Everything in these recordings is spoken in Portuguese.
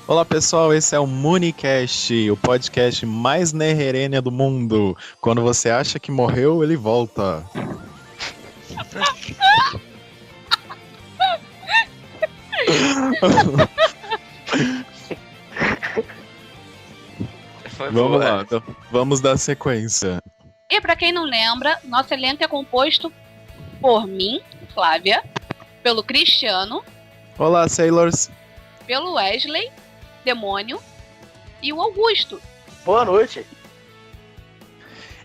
Olá pessoal, esse é o Municast, o podcast mais nererênia do mundo. Quando você acha que morreu, ele volta. Vamos lá, então, vamos dar sequência. E pra quem não lembra, nosso elenco é composto por mim, Flávia, pelo Cristiano, Olá, Sailors. pelo Wesley, Demônio e o Augusto. Boa noite.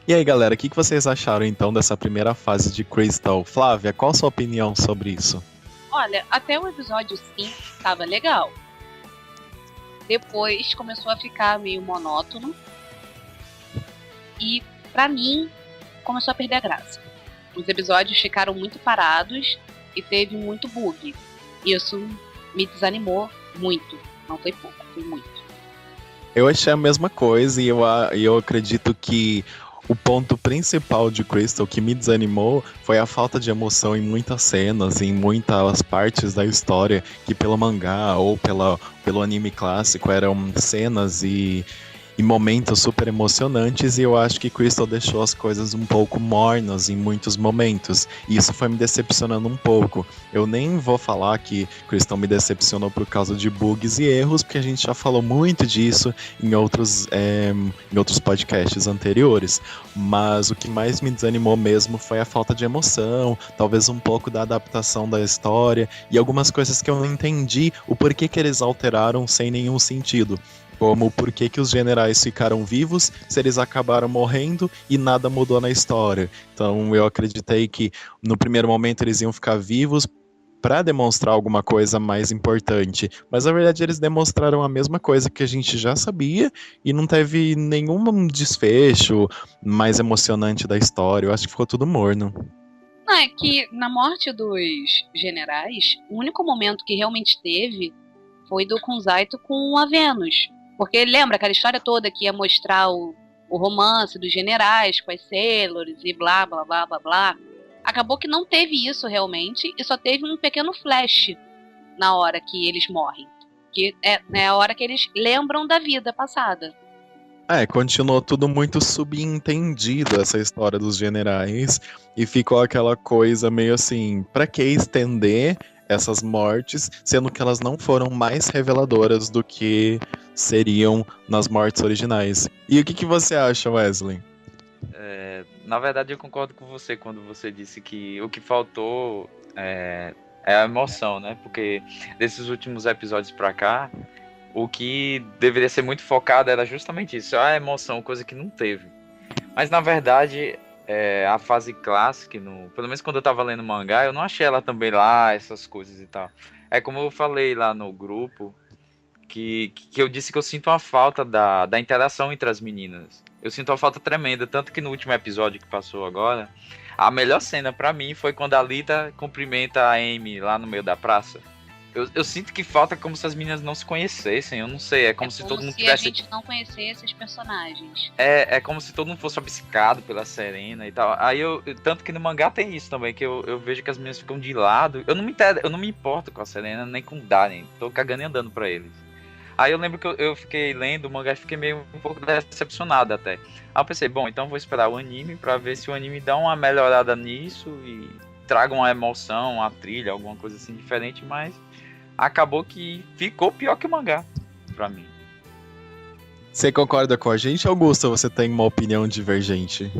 E aí, galera, o que vocês acharam então dessa primeira fase de Crystal? Flávia, qual a sua opinião sobre isso? Olha, até o episódio 5 tava legal. Depois começou a ficar meio monótono. E, pra mim, começou a perder a graça. Os episódios ficaram muito parados e teve muito bug. Isso me desanimou muito. Não foi pouco, foi muito. Eu achei a mesma coisa e eu acredito que o ponto principal de Crystal que me desanimou foi a falta de emoção em muitas cenas, em muitas partes da história, que pelo mangá ou pelo anime clássico eram cenas e momentos super emocionantes, e eu acho que Crystal deixou as coisas um pouco mornas em muitos momentos, e isso foi me decepcionando um pouco. Eu nem vou falar que Crystal me decepcionou por causa de bugs e erros, porque a gente já falou muito disso em outros podcasts anteriores, mas o que mais me desanimou mesmo foi a falta de emoção, talvez um pouco da adaptação da história, e algumas coisas que eu não entendi o porquê que eles alteraram sem nenhum sentido. Como por que os generais ficaram vivos se eles acabaram morrendo e nada mudou na história. Então eu acreditei que no primeiro momento eles iam ficar vivos para demonstrar alguma coisa mais importante. Mas na verdade eles demonstraram a mesma coisa que a gente já sabia e não teve nenhum desfecho mais emocionante da história. Eu acho que ficou tudo morno. Não, é que na morte dos generais, o único momento que realmente teve foi do Kunzaito com a Venus. Porque lembra aquela história toda que ia mostrar o romance dos generais com as Sailors e blá, blá, blá, blá, blá. Acabou que não teve isso realmente e só teve um pequeno flash na hora que eles morrem. Que é a hora que eles lembram da vida passada. Continuou tudo muito subentendido essa história dos generais e ficou aquela coisa meio assim, pra que estender essas mortes, sendo que elas não foram mais reveladoras do que seriam nas mortes originais. E o que você acha, Wesley? Na verdade eu concordo com você quando você disse que o que faltou é a emoção, né? Porque desses últimos episódios pra cá, o que deveria ser muito focado era justamente isso, a emoção, coisa que não teve. Mas na verdade, a fase clássica, pelo menos quando eu tava lendo mangá, eu não achei ela também lá, essas coisas e tal. É como eu falei lá no grupo, que eu disse que eu sinto uma falta da interação entre as meninas. Eu sinto uma falta tremenda, tanto que no último episódio que passou agora, a melhor cena pra mim foi quando a Lita cumprimenta a Amy lá no meio da praça. Eu sinto que falta como se as meninas não se conhecessem, eu não sei, é como se todo mundo tivesse... a gente não conhecesse os personagens. É como se todo mundo fosse obcecado pela Serena e tal. Aí tanto que no mangá tem isso também, que eu vejo que as meninas ficam de lado. Eu não me importo com a Serena, nem com o Darien, tô cagando e andando pra eles. Aí eu lembro que eu fiquei lendo o mangá e fiquei meio um pouco decepcionado até. Aí eu pensei, bom, então vou esperar o anime pra ver se o anime dá uma melhorada nisso e traga uma emoção, uma trilha, alguma coisa assim diferente, mas acabou que ficou pior que o mangá, pra mim. Você concorda com a gente, Augusto, ou você tem uma opinião divergente?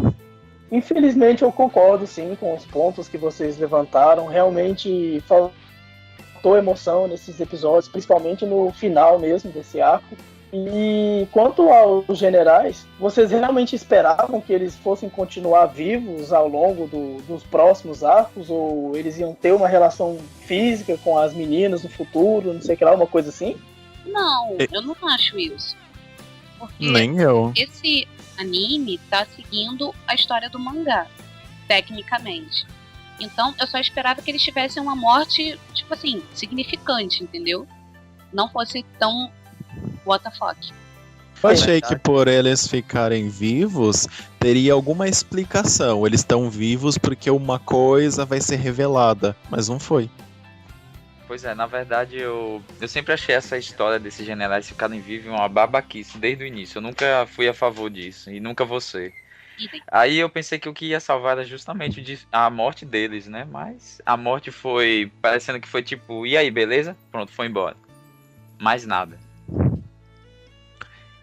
Infelizmente eu concordo sim com os pontos que vocês levantaram. Realmente faltou emoção nesses episódios, principalmente no final mesmo desse arco. E quanto aos generais, vocês realmente esperavam que eles fossem continuar vivos ao longo dos próximos arcos? Ou eles iam ter uma relação física com as meninas no futuro, não sei o que lá, uma coisa assim? Não, eu não acho isso. Porque Nem eu. esse anime tá seguindo a história do mangá, tecnicamente. Então eu só esperava que eles tivessem uma morte, tipo assim, significante, entendeu? Não fosse tão what the fuck. Eu achei que por eles ficarem vivos, teria alguma explicação. Eles estão vivos porque uma coisa vai ser revelada, mas não foi. Pois é, na verdade eu sempre achei essa história desses generais ficarem vivos uma babaquice desde o início. Eu nunca fui a favor disso e nunca vou ser. Aí eu pensei que o que ia salvar era justamente a morte deles, né? Mas a morte foi parecendo que foi tipo, e aí, beleza? Pronto, foi embora. Mais nada.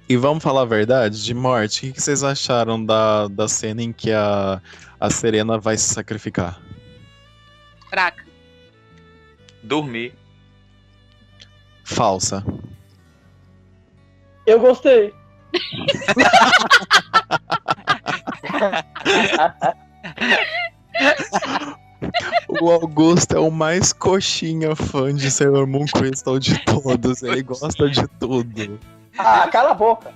E vamos falar a verdade, de morte, o que vocês acharam da cena em que a Serena vai se sacrificar? Fraca. Dormir. Falsa. Eu gostei. O Augusto é o mais coxinha fã de Sailor Moon Crystal de todos. Ele gosta de tudo. Ah, cala a boca.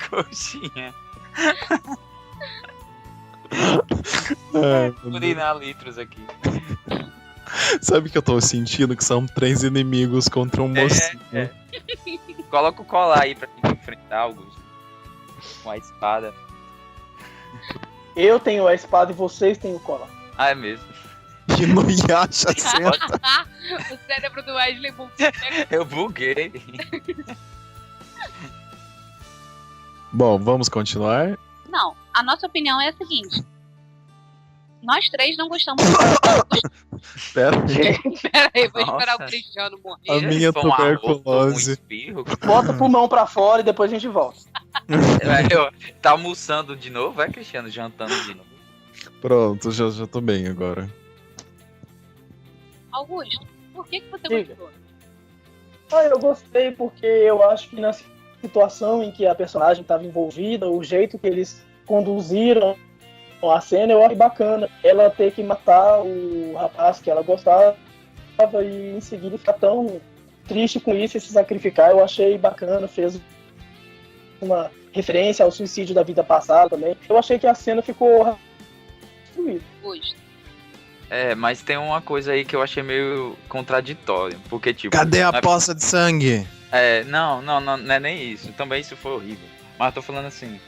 Coxinha. Urinar litros aqui. Sabe que eu tô sentindo que são 3 inimigos contra um mocinho. Coloca o colar aí pra gente enfrentar, Augusto. Com a espada. Eu tenho a espada e vocês têm o colar. Ah, é mesmo. Que no Yasha senta. O cérebro do Wesley bugou. Eu buguei. Bom, vamos continuar? Não, a nossa opinião é a seguinte. Nós três não gostamos Pera Pera aí, vou Nossa. esperar o Cristiano A morrer. minha Foi um arroto, tuberculose. um espirro. Bota o pulmão pra fora e depois a gente volta. Tá almoçando de novo? Vai, Cristiano, jantando de novo. Pronto, já tô bem agora. Augusto, por que você Diga. gostou? Ah, eu gostei porque eu acho que na situação em que a personagem estava envolvida, o jeito que eles conduziram a cena, eu achei bacana. Ela ter que matar o rapaz que ela gostava e em seguida ficar tão triste com isso e se sacrificar, eu achei bacana. Fez uma referência ao suicídio da vida passada também. Eu achei que a cena ficou destruída. Augusto. Mas tem uma coisa aí que eu achei meio contraditório. Porque, tipo. Cadê a não é- poça de sangue? Não é nem isso. Também isso foi horrível. Mas eu tô falando assim.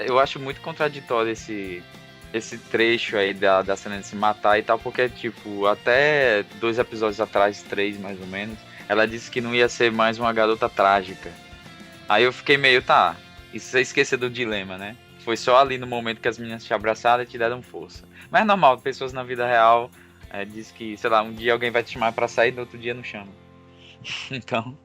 Eu acho muito contraditório esse trecho aí da cena de se matar e tal, porque, tipo, até 2 episódios atrás, 3 mais ou menos, ela disse que não ia ser mais uma garota trágica. Aí eu fiquei meio, tá, isso você esqueceu do dilema, né? Foi só ali no momento que as meninas te abraçaram e te deram força. Mas é normal, pessoas na vida real diz que, sei lá, um dia alguém vai te chamar pra sair, no outro dia não chama. Então...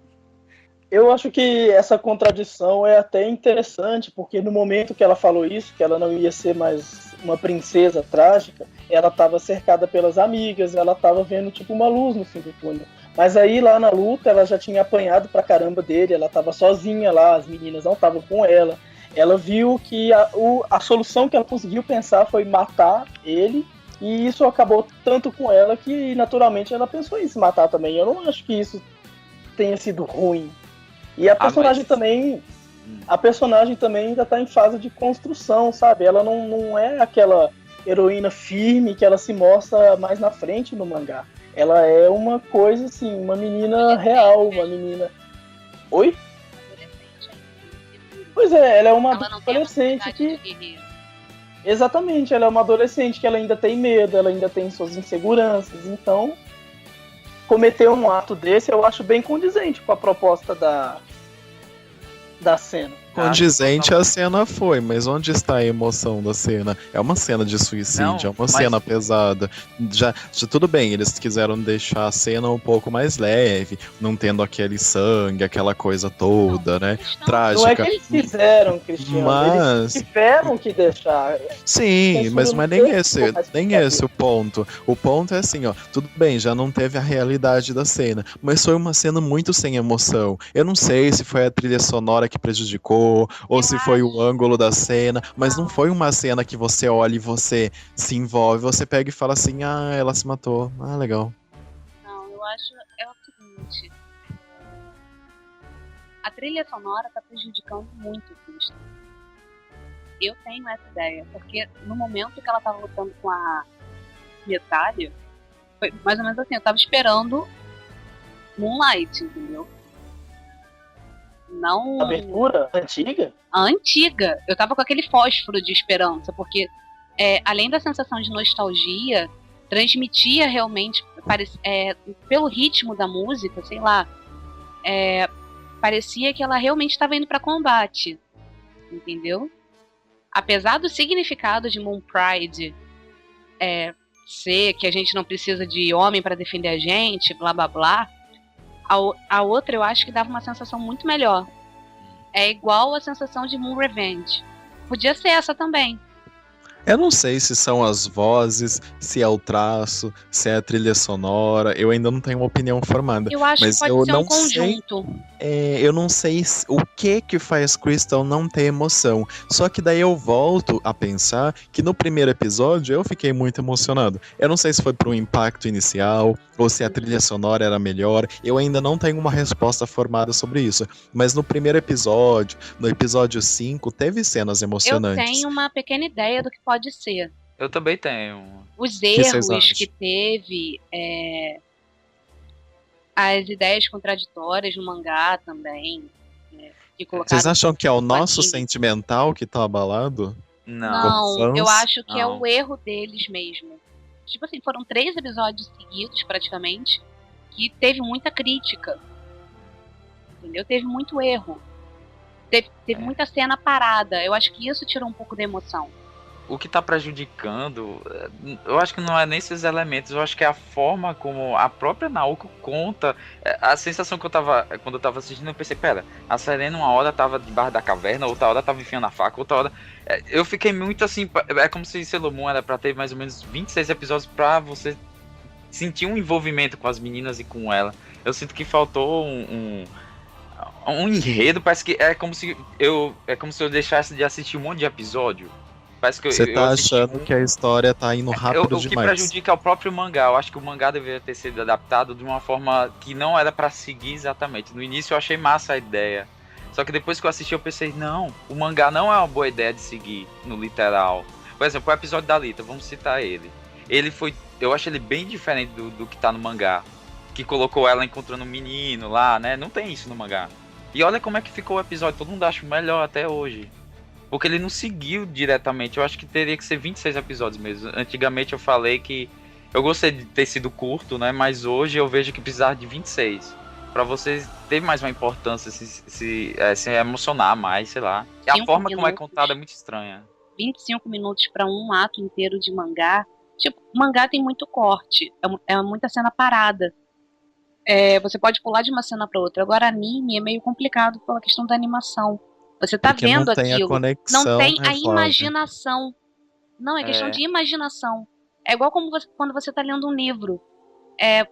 Eu acho que essa contradição é até interessante, porque no momento que ela falou isso, que ela não ia ser mais uma princesa trágica, ela estava cercada pelas amigas, ela estava vendo tipo uma luz no fim do túnel. Mas aí lá na luta ela já tinha apanhado pra caramba dele, ela estava sozinha lá, as meninas não estavam com ela. Ela viu que a solução que ela conseguiu pensar foi matar ele, e isso acabou tanto com ela que naturalmente ela pensou em se matar também. Eu não acho que isso tenha sido ruim. E a personagem também. A personagem também ainda tá em fase de construção, sabe? Ela não é aquela heroína firme que ela se mostra mais na frente no mangá. Ela é uma coisa assim, uma menina real, uma menina. Oi? Pois é, ela é uma Ela não tem a adolescente capacidade que. de guerreiro. Exatamente, ela é uma adolescente que ela ainda tem medo, ela ainda tem suas inseguranças, então cometer um ato desse eu acho bem condizente com a proposta da cena. Condizente a cena foi, mas onde está a emoção da cena? É uma cena de suicídio, Não, é uma mas- cena pesada. Já tudo bem, eles quiseram deixar a cena um pouco mais leve, não tendo aquele sangue, aquela coisa toda, né? Questão- Trágica. Não é que eles fizeram, Cristiano, Mas- eles tiveram que deixar. Sim, Censura mas não é não nem tem esse, como mais nem ficar esse o ponto. O ponto é assim, ó, tudo bem, já não teve a realidade da cena, mas foi uma cena muito sem emoção. Eu não sei se foi a trilha sonora que prejudicou, ou Eu se foi o ângulo da cena, mas não foi uma cena que você olha e você se envolve, você pega e fala assim, ah, ela se matou, ah, legal. Não, eu acho é o seguinte. A trilha sonora tá prejudicando muito o Cristo. Eu tenho essa ideia, porque no momento que ela tava lutando com a Metalha, foi mais ou menos assim, eu tava esperando Moonlight, entendeu? Não Abertura antiga? a antiga. Eu tava com aquele fósforo de esperança, porque além da sensação de nostalgia, transmitia realmente, pelo ritmo da música, sei lá, parecia que ela realmente estava indo para combate, entendeu? Apesar do significado de Moon Pride ser que a gente não precisa de homem para defender a gente, blá blá blá, a outra eu acho que dava uma sensação muito melhor. É igual a sensação de Moon Revenge. Podia ser essa também. Eu não sei se são as vozes, se é o traço, se é a trilha sonora. Eu ainda não tenho uma opinião formada. Eu acho mas que pode eu ser não um conjunto. Eu não sei o que faz Crystal não ter emoção. Só que daí eu volto a pensar que no primeiro episódio eu fiquei muito emocionado. Eu não sei se foi pro impacto inicial ou se a trilha sonora era melhor. Eu ainda não tenho uma resposta formada sobre isso. Mas no primeiro episódio, no episódio 5, teve cenas emocionantes. Eu tenho uma pequena ideia do que pode ser. Eu também tenho. Os vocês erros acham? que teve, as ideias contraditórias no mangá também, que colocaram. Vocês acham que é o no nosso anime. sentimental que tá abalado? Não, Como eu fãs? acho que é Não. o erro deles mesmo. Tipo assim, foram 3 episódios seguidos, praticamente, que teve muita crítica. Entendeu? Teve muito erro. Teve muita cena parada. Eu acho que isso tirou um pouco da emoção. O que tá prejudicando, eu acho que não é nem esses elementos, eu acho que é a forma como a própria Naoko conta. A sensação que eu tava, quando eu tava assistindo, eu pensei, pera, a Serena uma hora tava debaixo da caverna, outra hora tava enfiando a faca, outra hora... Eu fiquei muito assim, é como se Sailor Moon era pra ter mais ou menos 26 episódios pra você sentir um envolvimento com as meninas e com ela. Eu sinto que faltou um enredo, parece que é como se eu deixasse de assistir um monte de episódio. Parece que Você tá assisti achando que a história tá indo rápido o que demais. prejudica é o próprio mangá. Eu acho que o mangá deveria ter sido adaptado de uma forma que não era pra seguir exatamente. No início eu achei massa a ideia. Só que depois que eu assisti eu pensei, não, o mangá não é uma boa ideia de seguir no literal. Por exemplo, o episódio da Alita, vamos citar ele. Ele foi, eu acho ele bem diferente do que tá no mangá. Que colocou ela encontrando um menino lá, né? Não tem isso no mangá. E olha como é que ficou o episódio, todo mundo acha melhor até hoje. Porque ele não seguiu diretamente. Eu acho que teria que ser 26 episódios mesmo. Antigamente eu falei que eu gostei de ter sido curto, né? Mas hoje eu vejo que precisava de 26. Pra vocês ter mais uma importância, se emocionar mais, sei lá. E a 5 forma como é minutos. contada é muito estranha. 25 minutos pra um ato inteiro de mangá. Tipo, mangá tem muito corte. É muita cena parada. Você pode pular de uma cena pra outra. Agora, anime é meio complicado pela questão da animação. Você tá Porque vendo não tem a aquilo. conexão, Não tem né, a Flávia? imaginação. Não, é questão de imaginação. É igual como quando você tá lendo um livro.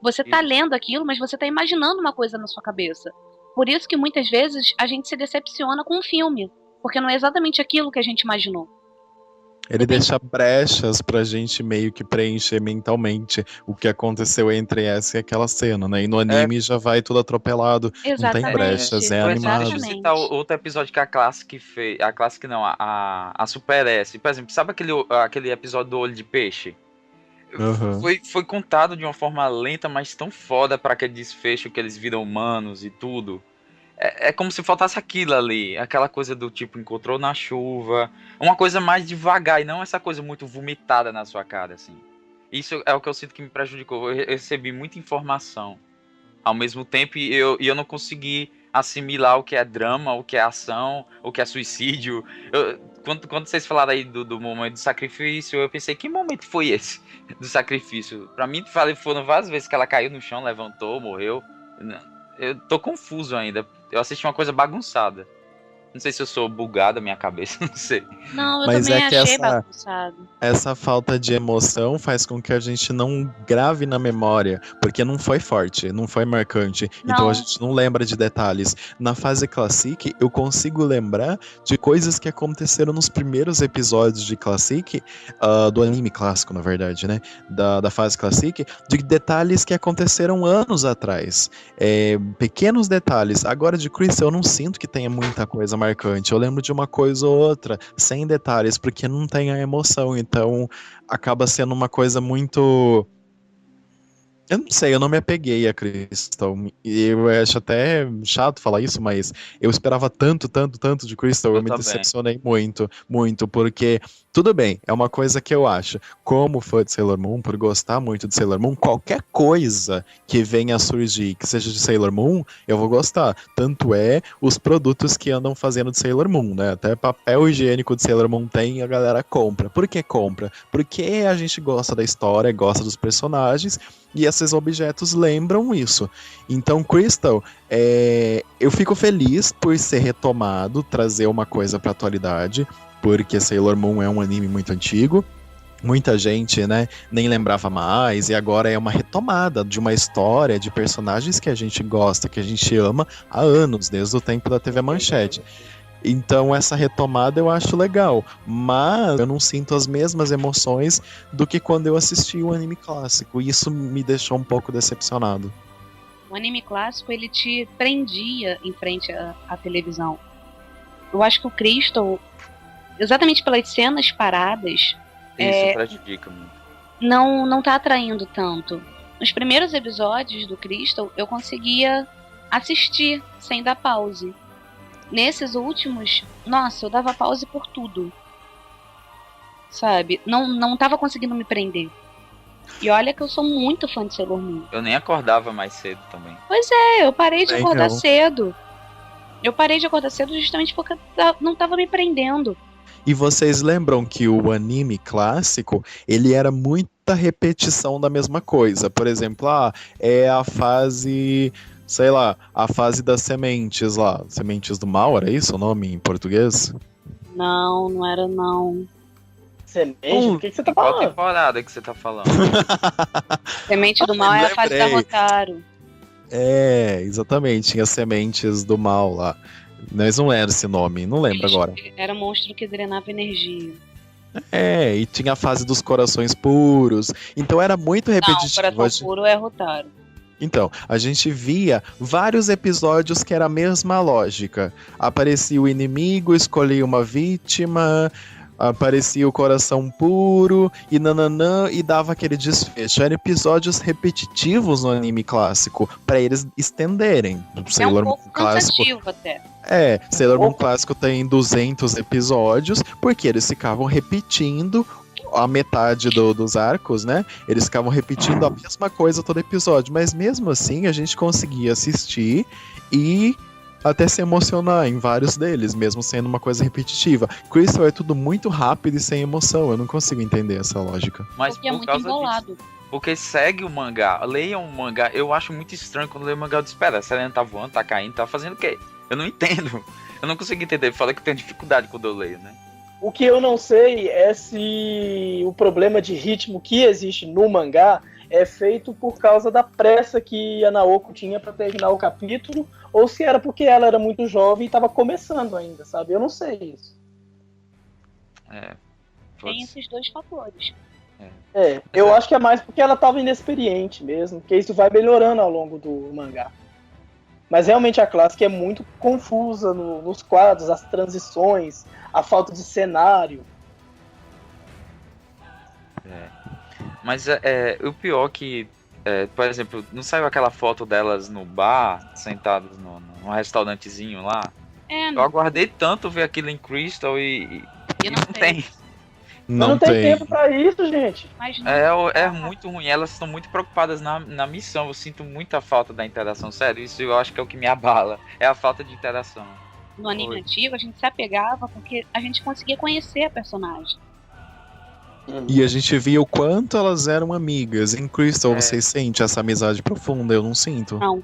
Você tá Isso. lendo aquilo, mas você tá imaginando uma coisa na sua cabeça. Por isso que muitas vezes a gente se decepciona com um filme. Porque não é exatamente aquilo que a gente imaginou. Ele deixa brechas pra gente meio que preencher mentalmente o que aconteceu entre essa e aquela cena, né? E no anime já vai tudo atropelado. Não tem Exatamente. brechas, é Por exemplo, animado. deixa eu citar outro episódio que a Classic fez. A Classic não, a Super S. Por exemplo, sabe aquele episódio do olho de peixe? Uhum. Foi contado de uma forma lenta, mas tão foda pra aquele desfecho que eles viram humanos e tudo. É como se faltasse aquilo ali. Aquela coisa do tipo, encontrou na chuva. Uma coisa mais devagar e não essa coisa muito vomitada na sua cara, assim. Isso é o que eu sinto que me prejudicou. Eu recebi muita informação ao mesmo tempo e eu não consegui assimilar o que é drama, o que é ação, o que é suicídio. Quando vocês falaram aí do momento do sacrifício, eu pensei, que momento foi esse do sacrifício? Pra mim, foram várias vezes que ela caiu no chão, levantou, morreu. Eu tô confuso ainda. Eu assisti uma coisa bagunçada. Não sei se eu sou bugado a minha cabeça, não sei. Não, eu Mas também é que achei bagunçado. essa falta de emoção faz com que a gente não grave na memória, porque não foi forte, não foi marcante, então Não. a gente não lembra de detalhes. Na fase Classic, eu consigo lembrar de coisas que aconteceram nos primeiros episódios de Classic, do anime clássico, na verdade, né? Da fase Classic, de detalhes que aconteceram anos atrás. Pequenos detalhes. Agora de Crystal eu não sinto que tenha muita coisa marcante. Eu lembro de uma coisa ou outra, sem detalhes, porque não tem a emoção. Então acaba sendo uma coisa muito Eu não sei, eu não me apeguei a Crystal. E eu acho até chato falar isso, mas eu esperava tanto, tanto, tanto de Crystal, eu Eu me também. decepcionei muito, muito, porque tudo bem, é uma coisa que eu acho. Como fã de Sailor Moon, por gostar muito de Sailor Moon, qualquer coisa que venha a surgir, que seja de Sailor Moon, eu vou gostar. Tanto é os produtos que andam fazendo de Sailor Moon, né? Até papel higiênico de Sailor Moon tem e a galera compra. Por que compra? Porque a gente gosta da história, gosta dos personagens. E esses objetos lembram isso. Então, Crystal, eu fico feliz por ser retomado, trazer uma coisa para atualidade, porque Sailor Moon é um anime muito antigo. Muita gente, né, nem lembrava mais, e agora é uma retomada de uma história, de personagens que a gente gosta, que a gente ama há anos, desde o tempo da TV Manchete. Então essa retomada eu acho legal, mas eu não sinto as mesmas emoções do que quando eu assisti o anime clássico, e isso me deixou um pouco decepcionado. O anime clássico, ele te prendia em frente à televisão. Eu acho que o Crystal, exatamente pelas cenas paradas, Isso prejudica muito. não tá atraindo tanto. Nos primeiros episódios do Crystal, eu conseguia assistir sem dar pause. Nesses últimos, nossa, eu dava pause por tudo. Sabe? Não tava conseguindo me prender. E olha que eu sou muito fã de Sailor Moon. Eu nem acordava mais cedo também. Eu parei de Nem acordar eu. cedo. Eu parei de acordar cedo justamente porque não tava me prendendo. E vocês lembram que o anime clássico, ele era muita repetição da mesma coisa. Por exemplo, é a fase, sei lá, a fase das sementes lá. Sementes do mal, era isso o nome em português? Não era não. Semente? O que você tá Qual falando? temporada que você tá falando? Semente do mal é a fase da Lembrei. Rotaro. Exatamente, tinha sementes do mal lá. Mas não era esse nome, não lembro agora. Era monstro que drenava energia. E tinha a fase dos corações puros. Então era muito Não, repetitivo. coração puro é Rotaro. Então, a gente via vários episódios que era a mesma lógica. Aparecia o inimigo, escolhia uma vítima, aparecia o coração puro e nananã, e dava aquele desfecho. Eram episódios repetitivos no anime clássico, pra eles estenderem. É um pouco cansativo até. Sailor Moon clássico tem 200 episódios, porque eles ficavam repetindo a metade dos arcos, né? Eles ficavam repetindo a mesma coisa todo episódio, mas mesmo assim a gente conseguia assistir e até se emocionar em vários deles, mesmo sendo uma coisa repetitiva. Crystal é tudo muito rápido e sem emoção, eu não consigo entender essa lógica. Mas Porque é por muito causa embolado. disso. Porque segue o mangá, leiam o mangá. Eu acho muito estranho quando leio o mangá. Eu disse, espera, a Selena tá voando, tá caindo, tá fazendo o quê? Eu não entendo. Eu não consigo entender. Fala que eu tenho dificuldade quando eu leio, né? O que eu não sei é se o problema de ritmo que existe no mangá é feito por causa da pressa que a Naoko tinha para terminar o capítulo, ou se era porque ela era muito jovem e estava começando ainda, sabe? Eu não sei isso. Tem esses dois fatores. Eu acho que é mais porque ela estava inexperiente mesmo, porque isso vai melhorando ao longo do mangá. Mas realmente a clássica é muito confusa nos quadros, as transições, a falta de cenário. Mas o pior que, por exemplo, não saiu aquela foto delas no bar, sentadas num restaurantezinho lá? Eu aguardei tanto ver aquilo em Crystal e não tem. Não tem tempo pra isso, gente. Mas É muito ruim, elas estão muito preocupadas na missão. Eu sinto muita falta da interação, sério. Isso eu acho que é o que me abala. É a falta de interação. No anime antigo, a gente se apegava porque a gente conseguia conhecer a personagem. E a gente via o quanto elas eram amigas. Em Crystal, vocês sentem essa amizade profunda? Eu não sinto. Não.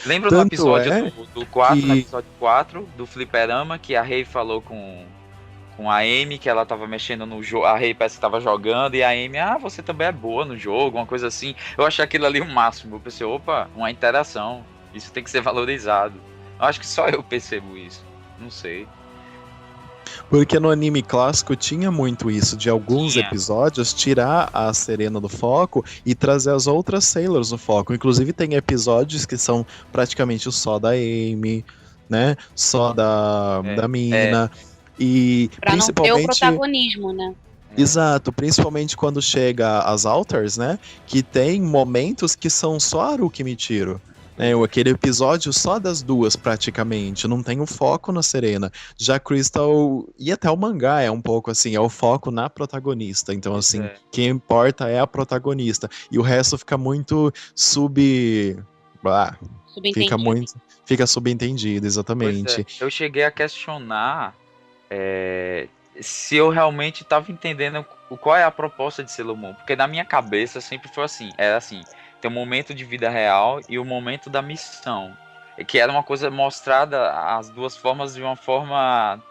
Lembra do episódio do 4, no episódio 4, do Fliperama, que a Rei falou com a Amy, que ela tava mexendo no jogo, a Rei parece que tava jogando, e a Amy, você também é boa no jogo, uma coisa assim. Eu achei aquilo ali o máximo. Eu pensei, opa, uma interação. Isso tem que ser valorizado. Eu acho que só eu percebo isso. Não sei. Porque no anime clássico tinha muito isso, de alguns episódios tirar a Serena do foco e trazer as outras Sailors no foco. Inclusive tem episódios que são praticamente só da Amy, né? Só da Mina. E pra principalmente não ter o protagonismo, né? Exato, principalmente quando chega as Altars, né? Que tem momentos que são só Haruki e Michiro. Né, aquele episódio só das duas, praticamente. Não tem o foco na Serena. Já Crystal, e até o mangá é um pouco assim, é o foco na protagonista. Então, assim, É. quem importa é a protagonista. E o resto fica muito fica Subentendido. muito. Fica subentendido, Pois exatamente. é, eu cheguei a questionar se eu realmente estava entendendo qual é a proposta de Sailor Moon, porque na minha cabeça sempre foi assim, era assim, tem um momento de vida real e o momento da missão, que era uma coisa mostrada as duas formas de uma forma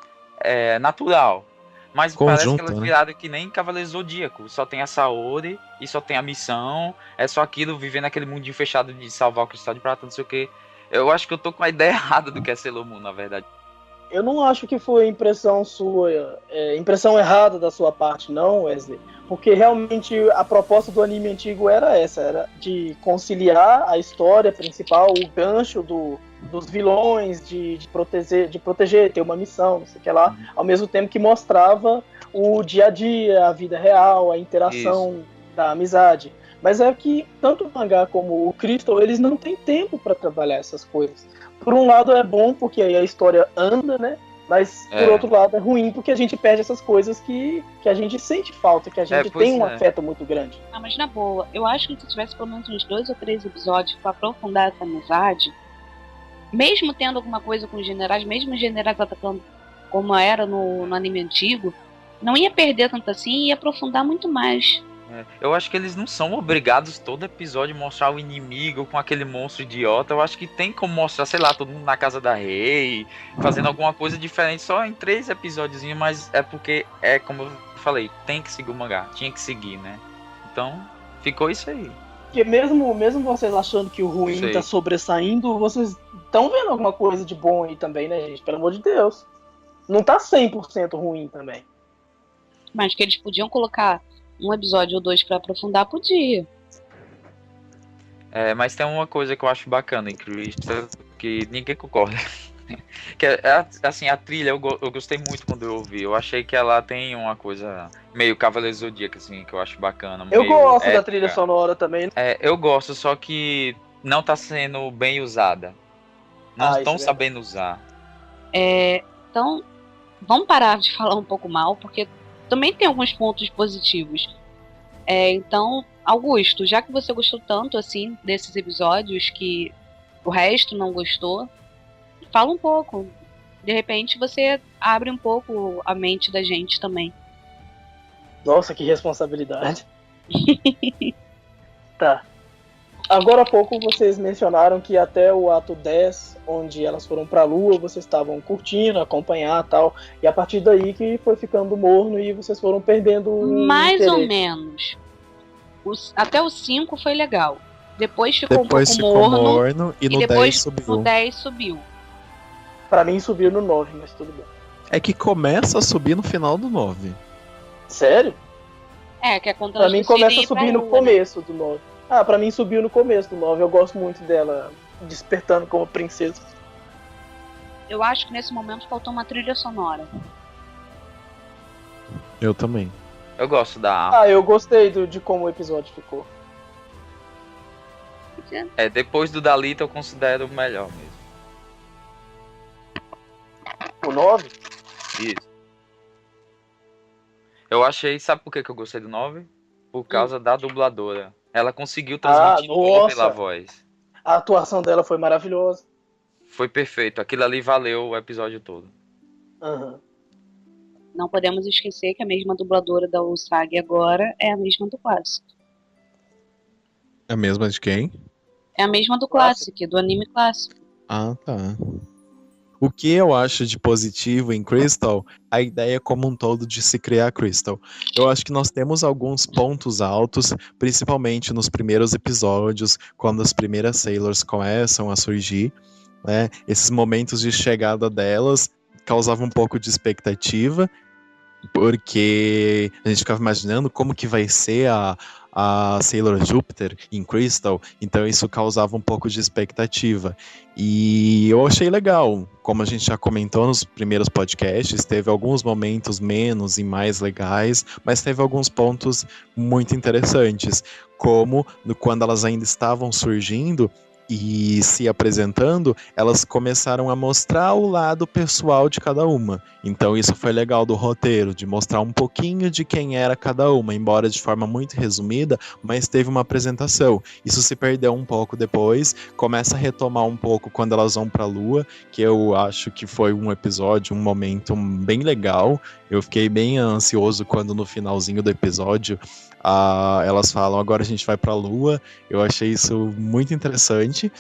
natural, mas parece que Conjunto, elas né? viraram que nem Cavaleiro Zodíaco, só tem a Saori e só tem a missão, é só aquilo, viver naquele mundinho fechado de salvar o Cristal de Prata, não sei o que. Eu acho que eu tô com a ideia errada do que é Sailor Moon, na verdade. Eu não acho que foi impressão sua, impressão errada da sua parte, não, Wesley. Porque realmente a proposta do anime antigo era essa, era de conciliar a história principal, o gancho dos vilões, de proteger, ter uma missão, não sei o que lá, ao mesmo tempo que mostrava o dia a dia, a vida real, a interação da amizade. Mas é que tanto o mangá como o Crystal, eles não têm tempo para trabalhar essas coisas. Por um lado é bom, porque aí a história anda, né? Mas por outro lado é ruim, porque a gente perde essas coisas que a gente sente falta, que a gente tem um afeto muito grande. Ah, mas na boa, eu acho que se tivesse pelo menos uns 2 ou 3 episódios pra aprofundar essa amizade, mesmo tendo alguma coisa com os generais, mesmo os generais atacando como era no anime antigo, não ia perder tanto assim e ia aprofundar muito mais. Eu acho que eles não são obrigados todo episódio mostrar o inimigo com aquele monstro idiota. Eu acho que tem como mostrar, sei lá, todo mundo na casa da Rei, fazendo alguma coisa diferente só em 3 episódios, mas é porque como eu falei, tem que seguir o mangá, tinha que seguir, né? Então, ficou isso aí. Porque mesmo vocês achando que o ruim tá sobressaindo, vocês estão vendo alguma coisa de bom aí também, né, gente? Pelo amor de Deus. Não tá 100% ruim também. Mas que eles podiam colocar um episódio ou 2 pra aprofundar, podia. Mas tem uma coisa que eu acho bacana em Crystal, que ninguém concorda. Que assim, a trilha eu gostei muito quando eu ouvi. Eu achei que ela tem uma coisa meio Cavaleiro Zodíaco, assim, que eu acho bacana. Eu gosto da trilha sonora também. Eu gosto, só que não tá sendo bem usada. Não estão sabendo usar. Então, vamos parar de falar um pouco mal, porque também tem alguns pontos positivos. Então, Augusto, já que você gostou tanto assim desses episódios que o resto não gostou, fala um pouco. De repente você abre um pouco a mente da gente também. Nossa, que responsabilidade. Tá. Agora há pouco vocês mencionaram que até o ato 10, onde elas foram pra Lua, vocês estavam curtindo, acompanhar e tal. E a partir daí que foi ficando morno e vocês foram perdendo mais interesse. ou menos. Até o 5 foi legal. Depois ficou um pouco morno e no depois 10 subiu. no 10 subiu. Pra mim subiu no 9, mas tudo bem. É que começa a subir no final do 9. Sério? Que é quando pra mim começa a subir no começo, né? Do 9. Pra mim subiu no começo do 9. Eu gosto muito dela despertando como princesa. Eu acho que nesse momento faltou uma trilha sonora. Eu também. Eu gosto da... eu gostei de como o episódio ficou. Depois do Dalita eu considero o melhor mesmo. O 9? Isso. Eu achei... Sabe por que eu gostei do 9? Por causa da dubladora. Ela conseguiu transmitir tudo pela voz. A atuação dela foi maravilhosa. Foi perfeito. Aquilo ali valeu o episódio todo. Uhum. Não podemos esquecer que a mesma dubladora da Usagi agora é a mesma do Classic. A mesma de quem? É a mesma do Classic, do anime clássico. Ah, tá. O que eu acho de positivo em Crystal, a ideia como um todo de se criar Crystal. Eu acho que nós temos alguns pontos altos, principalmente nos primeiros episódios, quando as primeiras Sailors começam a surgir, né? Esses momentos de chegada delas causavam um pouco de expectativa. porque a gente ficava imaginando como que vai ser a Sailor Júpiter em Crystal, então isso causava um pouco de expectativa. E eu achei legal, como a gente já comentou nos primeiros podcasts, teve alguns momentos menos e mais legais, mas teve alguns pontos muito interessantes, como quando elas ainda estavam surgindo e se apresentando, elas começaram a mostrar o lado pessoal de cada uma. Então isso foi legal do roteiro, de mostrar um pouquinho de quem era cada uma, embora de forma muito resumida, mas teve uma apresentação. Isso se perdeu um pouco depois, começa a retomar um pouco quando elas vão pra Lua, que eu acho que foi um episódio, um momento bem legal. Eu fiquei bem ansioso quando no finalzinho do episódio elas falam, agora a gente vai pra Lua. Eu achei isso muito interessante.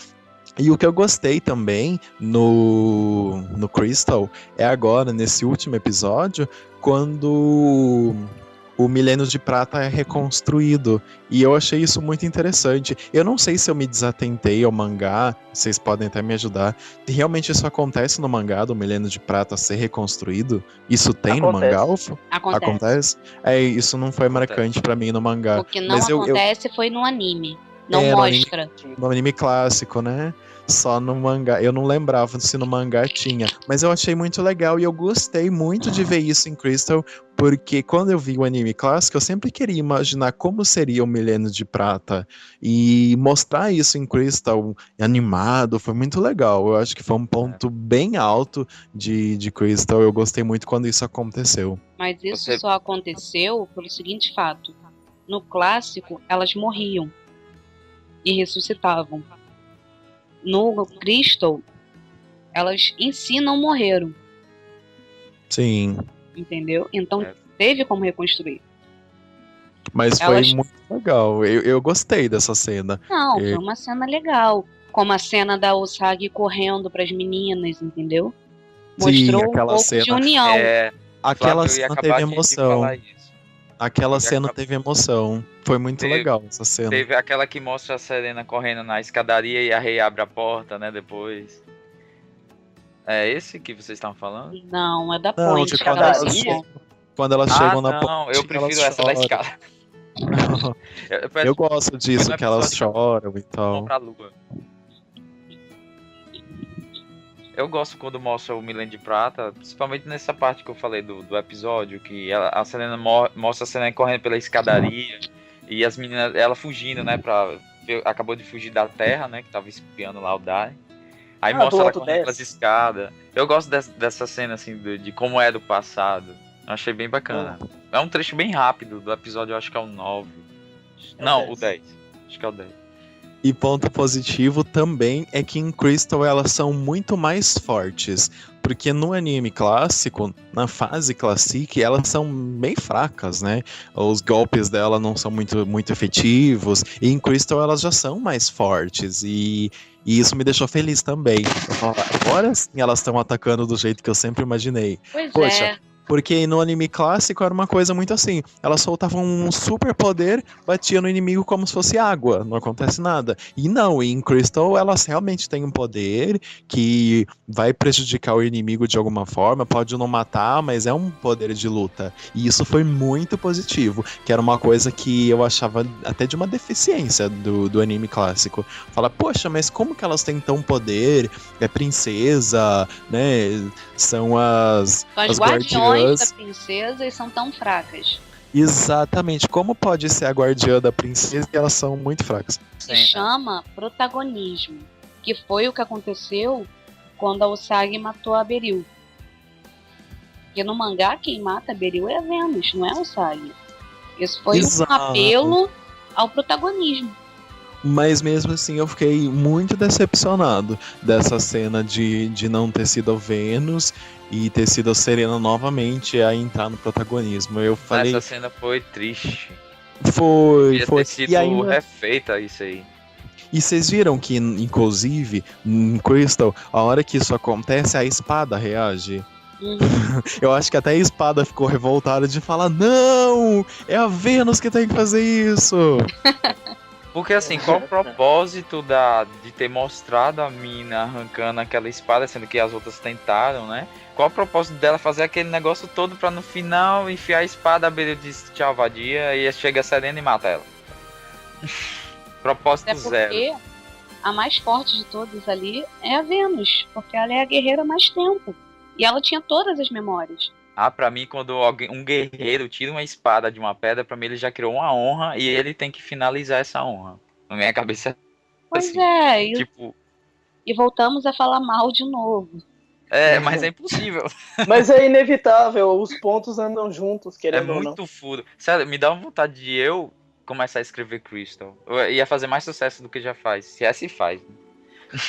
E o que eu gostei também no Crystal é agora, nesse último episódio, quando o Milênio de Prata é reconstruído. E eu achei isso muito interessante. Eu não sei se eu me desatentei ao mangá, vocês podem até me ajudar. Realmente isso acontece no mangá do Milênio de Prata ser reconstruído? Isso tem no mangá? Acontece? Isso não foi marcante pra mim no mangá. O que não acontece foi no anime. Não mostra. No anime clássico, né? Só no mangá. Eu não lembrava se no mangá tinha. Mas eu achei muito legal e eu gostei muito de ver isso em Crystal, porque quando eu vi o anime clássico, eu sempre queria imaginar como seria o Milênio de Prata. E mostrar isso em Crystal animado foi muito legal. Eu acho que foi um ponto bem alto de Crystal. Eu gostei muito quando isso aconteceu. Mas isso só aconteceu pelo seguinte fato. No clássico, elas morriam e ressuscitavam. No Crystal, elas em si não morreram. Sim. Entendeu? Então teve como reconstruir. Mas foi muito legal. Eu gostei dessa cena. Não, foi uma cena legal. Como a cena da Usagi correndo pras meninas, entendeu? Mostrou um pouco cena, de união. Aquela cena teve emoção. Aquela cena teve emoção. Foi muito legal essa cena. Teve aquela que mostra a Serena correndo na escadaria e a Rei abre a porta, né, depois. É esse que vocês estão falando? Não, é da Point. Quando elas chegam na Point. Não, eu prefiro essa da escada. Eu gosto disso, que elas choram e tal. Eu gosto quando mostra o Milênio de Prata, principalmente nessa parte que eu falei do episódio, que a Serena mostra a Serena correndo pela escadaria e as meninas, ela fugindo, né, acabou de fugir da Terra, né, que tava espiando lá o Dai. Aí mostra ela correndo pelas escadas. Eu gosto dessa cena, assim, de como é do passado. Eu achei bem bacana. É um trecho bem rápido do episódio, eu acho que é o 9. Não, o 10. Acho que é o 10. E ponto positivo também é que em Crystal elas são muito mais fortes. Porque no anime clássico, na fase Classic, elas são bem fracas, né? Os golpes dela não são muito efetivos. E em Crystal elas já são mais fortes. E isso me deixou feliz também. Eu falo, agora sim elas estão atacando do jeito que eu sempre imaginei. Poxa, porque no anime clássico era uma coisa muito assim. Elas soltavam um super poder, batia no inimigo como se fosse água, não acontece nada. E não, em Crystal elas realmente têm um poder que vai prejudicar o inimigo de alguma forma, pode não matar, mas é um poder de luta. E isso foi muito positivo, que era uma coisa que eu achava até de uma deficiência do anime clássico. Fala, poxa, mas como que elas têm tão poder? É princesa, né? São as guardiões da princesa e são tão fracas. Exatamente. Como pode ser a guardiã da princesa e elas são muito fracas? Se chama protagonismo, que foi o que aconteceu quando a Usagi matou a Beryl. Porque no mangá quem mata a Beryl é a Venus, não é a Usagi. Isso foi um apelo ao protagonismo. Mas mesmo assim eu fiquei muito decepcionado dessa cena de não ter sido a Venus e ter sido a Serena novamente a entrar no protagonismo. Eu falei... Essa cena foi triste. Foi. Ter sido refeita isso aí. E vocês viram que, inclusive, em Crystal, a hora que isso acontece, a espada reage? Eu acho que até a espada ficou revoltada de falar, não, é a Venus que tem que fazer isso. Porque assim, qual o propósito de ter mostrado a mina arrancando aquela espada, sendo que as outras tentaram, né? Qual o propósito dela fazer aquele negócio todo pra no final enfiar a espada, a Beryl diz tchau, vadia, e chega a Serena e mata ela. Propósito Até zero. porque a mais forte de todas ali é a Vênus, porque ela é a guerreira há mais tempo. E ela tinha todas as memórias. Pra mim, quando um guerreiro tira uma espada de uma pedra, pra mim ele já criou uma honra e ele tem que finalizar essa honra. Na minha cabeça Pois assim, é, tipo, e voltamos a falar mal de novo. mas é impossível. Mas é inevitável, os pontos andam juntos, É querendo ou não. muito furo. Sério, me dá uma vontade de eu começar a escrever Crystal. Eu ia fazer mais sucesso do que já faz. Se é, se faz.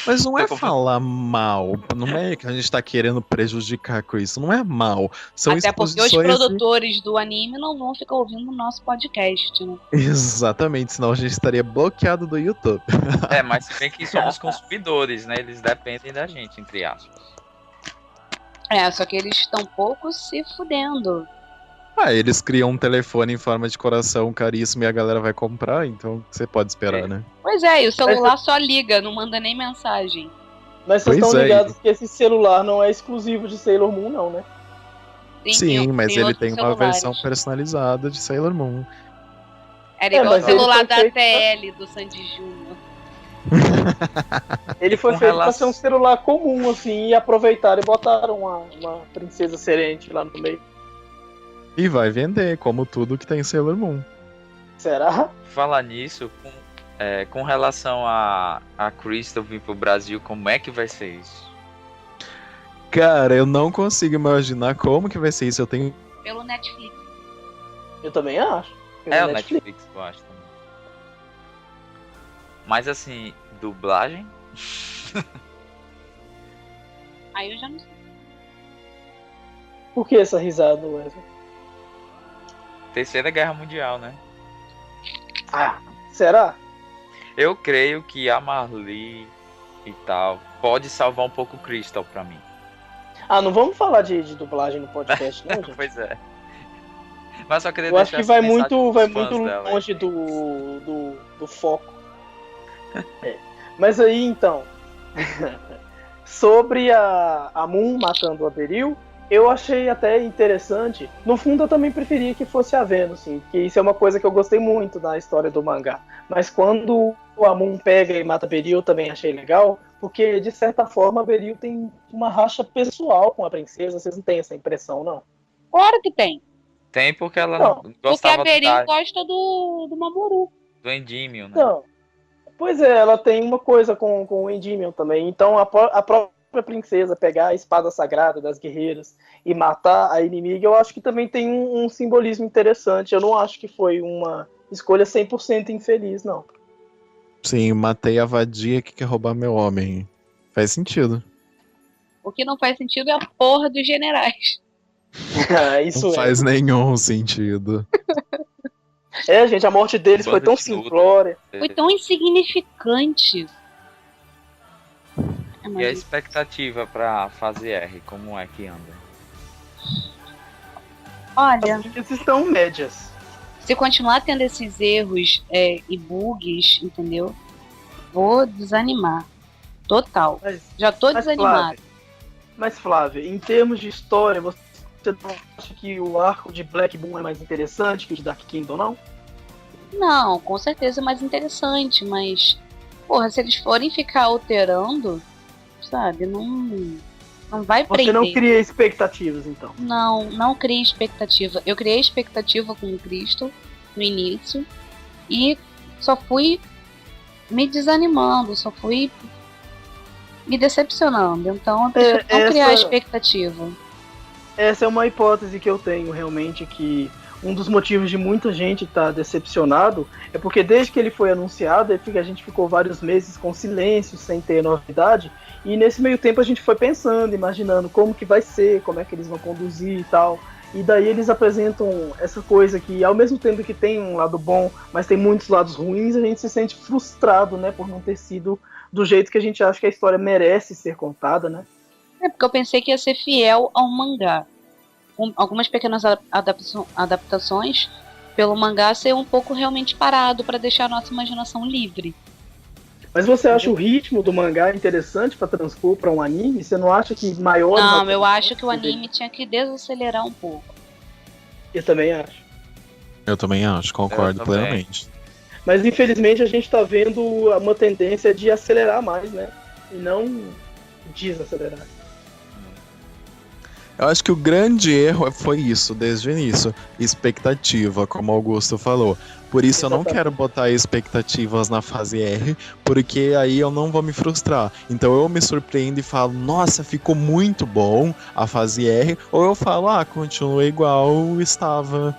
Mas não é Tô com- falar mal, não é que a gente tá querendo prejudicar com isso, não é mal. São Até porque os exposições. produtores do anime não vão ficar ouvindo o nosso podcast, né? Exatamente, senão a gente estaria bloqueado do YouTube. Mas se bem que somos consumidores, né? Eles dependem da gente, entre aspas. Só que eles estão pouco se fudendo. Eles criam um telefone em forma de coração caríssimo e a galera vai comprar, então você pode esperar, né? Pois é, e o celular só liga, não manda nem mensagem. Mas vocês Pois estão é. ligados que esse celular não é exclusivo de Sailor Moon, não, né? Sim, mas ele outros tem uma celulares. versão personalizada de Sailor Moon. Era igual o mas ele celular foi da feito TL, do Sandy Júnior. Ele foi com feito pra relação- ser um celular comum, assim, e aproveitaram e botaram uma princesa serente lá no meio. E vai vender, como tudo que tem Sailor Moon. Será? Falar nisso, com relação a Crystal vir pro Brasil, como é que vai ser isso? Cara, eu não consigo imaginar como que vai ser isso. Eu tenho. Pelo Netflix. Eu também acho. É o Netflix, eu acho também. Mas assim, dublagem? Aí eu já não sei. Por que essa risada, Wesley? Terceira Guerra Mundial, né? Ah, será? Eu creio que a Marlee e tal pode salvar um pouco o Crystal pra mim. Ah, não vamos falar de dublagem no podcast, não, gente? Pois é. Mas só queria Eu acho deixar que essa vai mensagem muito, pros fãs dela aí. longe do foco. Mas aí, então, sobre a Moon matando a Beryl, eu achei até interessante. No fundo, eu também preferia que fosse a Venus, sim, porque isso é uma coisa que eu gostei muito da história do mangá. Mas quando a Moon pega e mata a Beryl, eu também achei legal, porque, de certa forma, a Beryl tem uma racha pessoal com a princesa. Vocês não têm essa impressão, não? Claro que tem. Tem porque ela Não, não Porque gostava a Beryl do gosta do Mamoru. Endymion, né? Não. Pois é, ela tem uma coisa com o Endymion também. Então a própria princesa pegar a espada sagrada das guerreiras e matar a inimiga, eu acho que também tem um simbolismo interessante. Eu não acho que foi uma escolha 100% infeliz, não. Sim, matei a vadia que quer roubar meu homem. Faz sentido. O que não faz sentido é a porra dos generais. Isso Não faz nenhum sentido. Gente, a morte deles foi Bando tão de luta. simplória. Foi tão insignificante. E a expectativa pra fase R, como é que anda? Olha, Eles estão médias. se continuar tendo esses erros e bugs, entendeu? Vou desanimar. Total. Já tô desanimada. Mas Flávia, em termos de história, você não acha que o arco de Black Moon é mais interessante que o de Dark Kingdom, não? Não, com certeza é mais interessante, mas porra, se eles forem ficar alterando, sabe, não vai prender. Você não cria expectativas, então? Não criei expectativa. Eu criei expectativa com o Cristo no início e só fui me desanimando, só fui me decepcionando. Então eu prefiro não criar expectativa. Essa é uma hipótese que eu tenho realmente, que um dos motivos de muita gente estar decepcionado é porque desde que ele foi anunciado, a gente ficou vários meses com silêncio, sem ter novidade, e nesse meio tempo a gente foi pensando, imaginando como que vai ser, como é que eles vão conduzir e tal. E daí eles apresentam essa coisa que, ao mesmo tempo que tem um lado bom, mas tem muitos lados ruins, a gente se sente frustrado, né, por não ter sido do jeito que a gente acha que a história merece ser contada, né? É porque eu pensei que ia ser fiel ao mangá. Algumas pequenas adaptações pelo mangá ser um pouco realmente parado para deixar a nossa imaginação livre. Mas você acha o ritmo do mangá interessante pra transpor pra um anime? Você não acha que maior... Não, eu acho que o anime tinha que desacelerar um pouco. Eu também acho. Eu também acho, concordo Eu também. plenamente. Mas infelizmente a gente tá vendo uma tendência de acelerar mais, né? E não desacelerar. Eu acho que o grande erro foi isso, desde o início. Expectativa, como o Augusto falou. Por isso eu não Exatamente. quero botar expectativas na fase R, porque aí eu não vou me frustrar. Então eu me surpreendo e falo, nossa, ficou muito bom a fase R. Ou eu falo, continua igual estava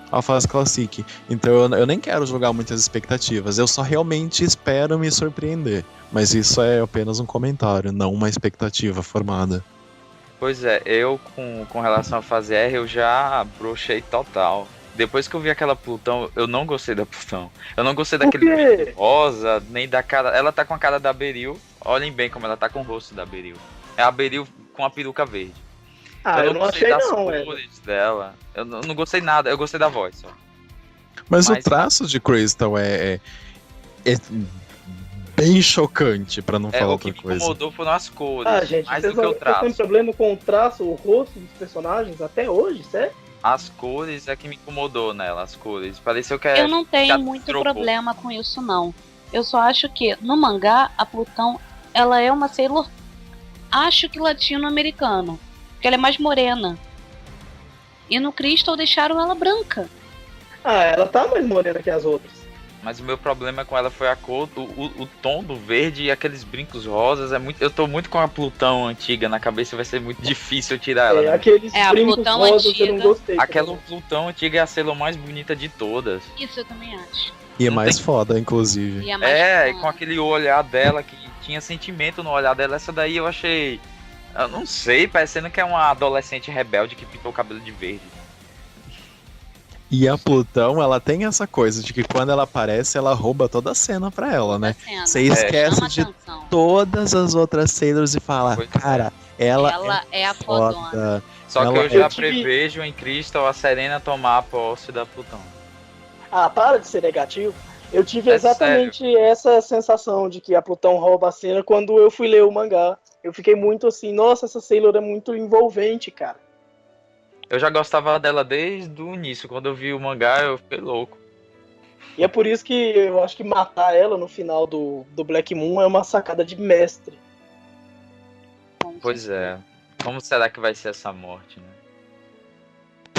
a fase Classic. Então eu nem quero jogar muitas expectativas. Eu só realmente espero me surpreender. Mas isso é apenas um comentário, não uma expectativa formada. Pois é, eu com relação à fase R, eu já brochei total. Depois que eu vi aquela Plutão, eu não gostei da Plutão. Eu não gostei Por daquele quê? brilho rosa, nem da cara. Ela tá com a cara da Beryl. Olhem bem como ela tá com o rosto da Beryl. É a Beryl com a peruca verde. Eu não gostei achei das não, cores dela. Eu não gostei nada, eu gostei da voz só. Mas o Mas- traço de Crystal é bem chocante, pra não falar O que outra me coisa. incomodou foram as cores, Gente, mais vocês do que o têm traço. problema com o traço, o rosto dos personagens até hoje, sério? As cores é que me incomodou nela, as cores. Pareceu que Eu não tenho já muito trocou. problema com isso, não. Eu só acho que, no mangá, a Plutão, ela é uma Sailor, acho que latino-americana. Porque ela é mais morena. E no Crystal deixaram ela branca. Ela tá mais morena que as outras. Mas o meu problema com ela foi a cor, o tom do verde e aqueles brincos rosas. Eu tô muito com a Plutão antiga na cabeça, vai ser muito difícil eu tirar ela. Né? Aqueles a brincos Plutão rosas antiga. eu não gostei. Aquela Plutão antiga é a Sailor mais bonita de todas. Isso eu também acho. E é Não mais tem- foda, inclusive. E a mais E fã. com aquele olhar dela, que tinha sentimento no olhar dela. Essa daí eu achei, eu não sei, parecendo que é uma adolescente rebelde que pintou o cabelo de verde. E a Plutão, ela tem essa coisa de que quando ela aparece, ela rouba toda a cena pra ela, né? Cena. Você esquece Chama de atenção. todas as outras Sailors e fala, Pois é. cara, ela é a fodona. foda. Só que Ela eu já Eu tive- prevejo em Crystal a Serena tomar a posse da Plutão. Para de ser negativo. Eu tive É exatamente essa sensação de que a Plutão rouba a cena quando eu fui ler o mangá. Eu fiquei muito assim, nossa, essa Sailor é muito envolvente, cara. Eu já gostava dela desde o início. Quando eu vi o mangá, eu fiquei louco. E é por isso que eu acho que matar ela no final do Black Moon é uma sacada de mestre. Pois é. Como será que vai ser essa morte, né?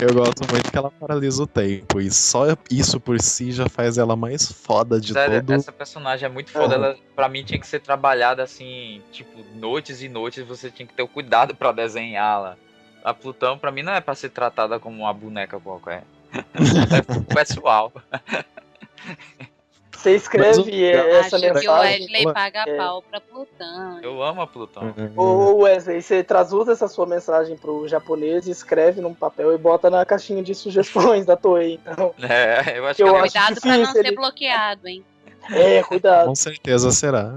Eu gosto muito que ela paralisa o tempo. E só isso por si já faz ela mais foda de Sério, todo. essa personagem é muito foda. Ela, pra mim, tinha que ser trabalhada assim, tipo, noites e noites. Você tinha que ter o cuidado pra desenhá-la. A Plutão, pra mim, não é pra ser tratada como uma boneca qualquer. É pessoal. Você escreve Mas essa Acho que o mensagem. Wesley paga é. pau pra Plutão. Eu amo a Plutão. Ô Wesley, você traduz essa sua mensagem pro japonês, escreve num papel e bota na caixinha de sugestões da Toei, então. Eu acho Eu que acho Cuidado pra não difícil ser ele- bloqueado, hein? Cuidado. Com certeza será.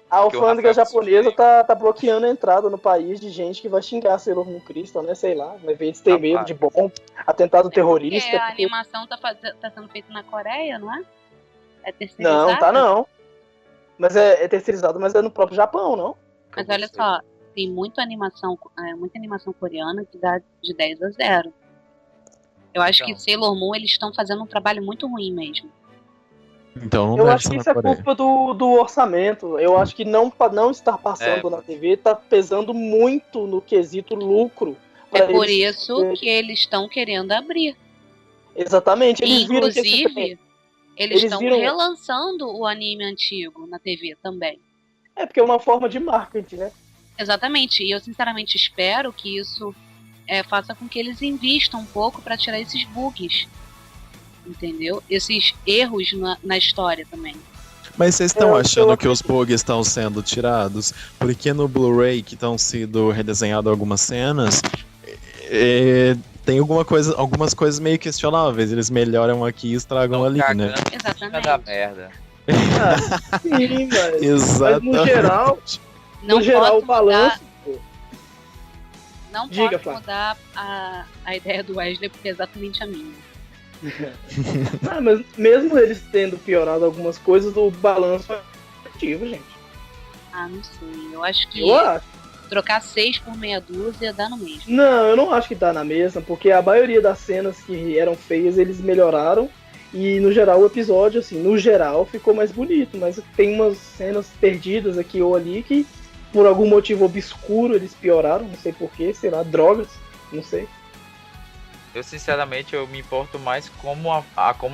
A alfândega Rafael japonesa tá bloqueando a entrada no país de gente que vai xingar a Sailor Moon Crystal, né? Sei lá, vai ver de ter medo de bomba, atentado terrorista. Porque a porque- animação tá sendo feita na Coreia, não é? É terceirizado? Não, tá não. Mas é terceirizado, mas é no próprio Japão, não? Mas olha só, tem muita animação coreana que dá de 10 a 0. Eu acho Então. que Sailor Moon, eles estão fazendo um trabalho muito ruim mesmo. Então não Eu deve acho ser que na isso é Coreia. culpa do orçamento. Eu acho que não estar passando na TV tá pesando muito no quesito lucro. É pra por eles. isso que eles estão querendo abrir. Exatamente, eles viram que esse trem- Inclusive, eles eles estão viram- relançando o anime antigo na TV também. É porque é uma forma de marketing, né? Exatamente. E eu sinceramente espero que isso faça com que eles invistam um pouco para tirar esses bugs. Entendeu? Esses erros na história também. Mas vocês estão Eu achando que os acredito. bugs estão sendo tirados? Porque no Blu-ray que estão sendo redesenhado algumas cenas, tem algumas coisas meio questionáveis. Eles melhoram aqui e estragam ali, né? Exatamente. Da merda. Sim, mas Exatamente. no geral, Não no geral posso o balanço. Não Diga, posso mudar a ideia do Wesley, porque é exatamente a minha. Mas mesmo eles tendo piorado algumas coisas, o balanço é positivo, gente. Ah, não sei. Eu acho que Eu acho. trocar 6 por meia dúzia dá no mesmo. Não, eu não acho que dá na mesma, porque a maioria das cenas que eram feias, eles melhoraram. E, no geral, o episódio, assim, no geral, ficou mais bonito. Mas tem umas cenas perdidas aqui ou ali que, por algum motivo obscuro, eles pioraram. Não sei porquê, sei lá, drogas, não sei. Eu, sinceramente, eu me importo mais como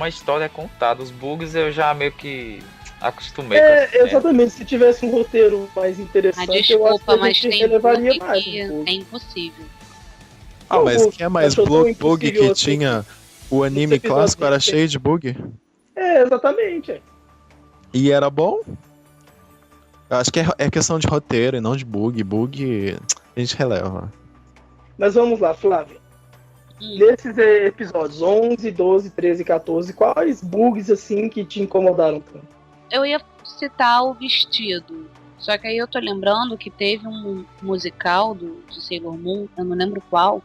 a história é contada. Os bugs eu já meio que acostumei. Exatamente. Se tivesse um roteiro mais Ah, interessante, eu acho que desculpa, a mas gente tem relevaria bug mais. que um pouco. é impossível. Ah, mas que é mais achou tão bug impossível que assim tinha o anime episódios clássico era que tem- cheio de bug? Exatamente. E era bom? Eu acho que é questão de roteiro e não de bug. Bug a gente releva. Mas vamos lá, Flávia. Nesses episódios 11, 12, 13 e 14, quais bugs assim que te incomodaram tanto? Eu ia citar o vestido. Só que aí eu tô lembrando que teve um musical de Sailor Moon, eu não lembro qual,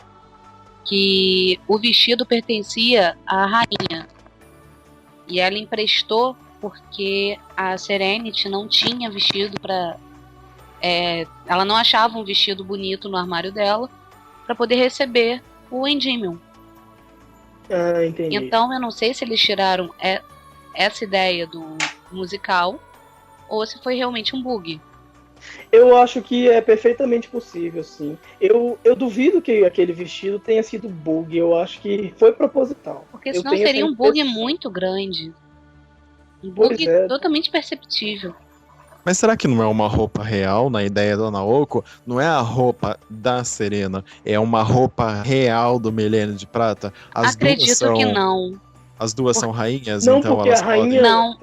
que o vestido pertencia à rainha. E ela emprestou porque a Serenity não tinha vestido pra... ela não achava um vestido bonito no armário dela pra poder receber o Endymion. Ah, entendi. Então eu não sei se eles tiraram essa ideia do musical ou se foi realmente um bug. Eu acho que é perfeitamente possível, sim. Eu duvido que aquele vestido tenha sido bug. Eu acho que foi proposital. Porque Eu senão tenho seria essa um bug impressão. muito grande. Um Pois bug é. totalmente perceptível. Mas será que não é uma roupa real na ideia da Naoko? Não é a roupa da Serena, é uma roupa real do Milênio de Prata? Acredito que não. As duas são rainhas, Não, então porque elas a rainha- podem... Não,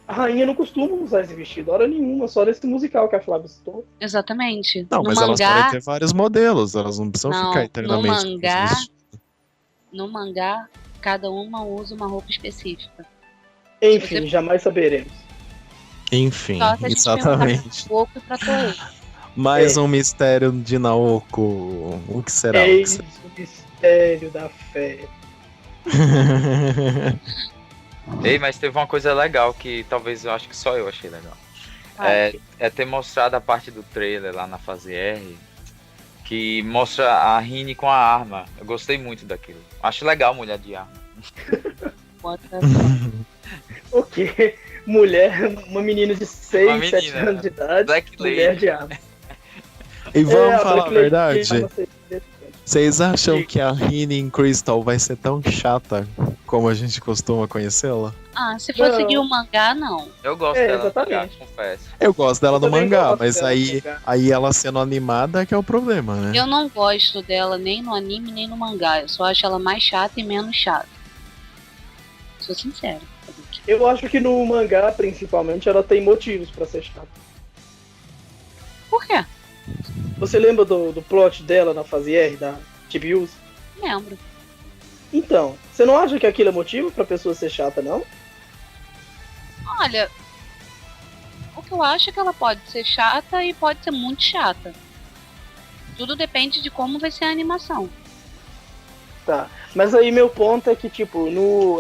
A rainha não costuma usar esse vestido, hora nenhuma, só nesse musical que a Flávia citou. exatamente. Não, no mas elas podem mangá, ter vários modelos, elas não precisam Não, ficar no eternamente com mangá- os vestidos. no mangá, cada uma usa uma roupa específica. Enfim, Você- jamais saberemos. Enfim, Só se a gente perguntar exatamente. pra Pouco e pra Toei. Mais É. um mistério de Naoko. O que será? O que Eis será? o mistério da fé. Ei, mas teve uma coisa legal que talvez eu acho que só eu achei legal. Ah, É ter mostrado a parte do trailer lá na fase R, que mostra a Rini com a arma. Eu gostei muito daquilo. Acho legal mulher de arma. bota- O quê? Mulher, uma menina de 6, Uma 7 menina, anos de idade, Black mulher Lady. de arma. E vamos a falar a Black Lady verdade? tem arma interessante. Vocês acham Sim. que a Rini em Crystal vai ser tão chata como a gente costuma conhecê-la? Ah, se for Não. seguir o mangá, não. Eu gosto É, dela no exatamente. mangá, confesso. Eu gosto dela Eu no também mangá, gosto mas dela no aí, mangá. aí ela sendo animada é que é o problema, né? Eu não gosto dela nem no anime, nem no mangá. Eu só acho ela mais chata e menos chata. Sou sincera. Eu acho que no mangá, principalmente, ela tem motivos pra ser chata. Por quê? Você lembra do plot dela na fase R, da Tibius? Lembro. Então, você não acha que aquilo é motivo pra pessoa ser chata, não? Olha, o que eu acho é que ela pode ser chata e pode ser muito chata. Tudo depende de como vai ser a animação. Tá. Mas aí meu ponto é que, tipo,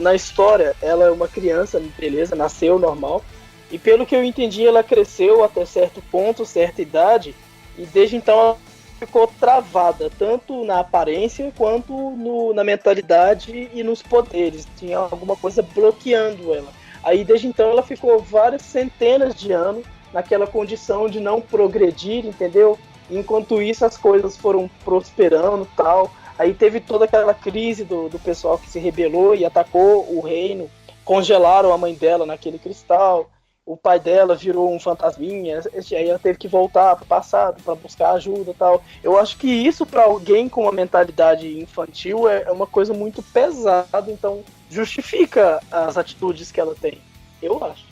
na história, ela é uma criança, beleza, nasceu normal. E pelo que eu entendi, ela cresceu até certo ponto, certa idade. E desde então ela ficou travada, tanto na aparência quanto na mentalidade e nos poderes. Tinha alguma coisa bloqueando ela. Aí desde então ela ficou várias centenas de anos naquela condição de não progredir, entendeu? Enquanto isso as coisas foram prosperando e tal. Aí teve toda aquela crise do pessoal que se rebelou e atacou o reino. Congelaram a mãe dela naquele cristal. O pai dela virou um fantasminha. Aí ela teve que voltar para o passado para buscar ajuda e tal. Eu acho que isso para alguém com uma mentalidade infantil é uma coisa muito pesada. Então justifica as atitudes que ela tem. Eu acho.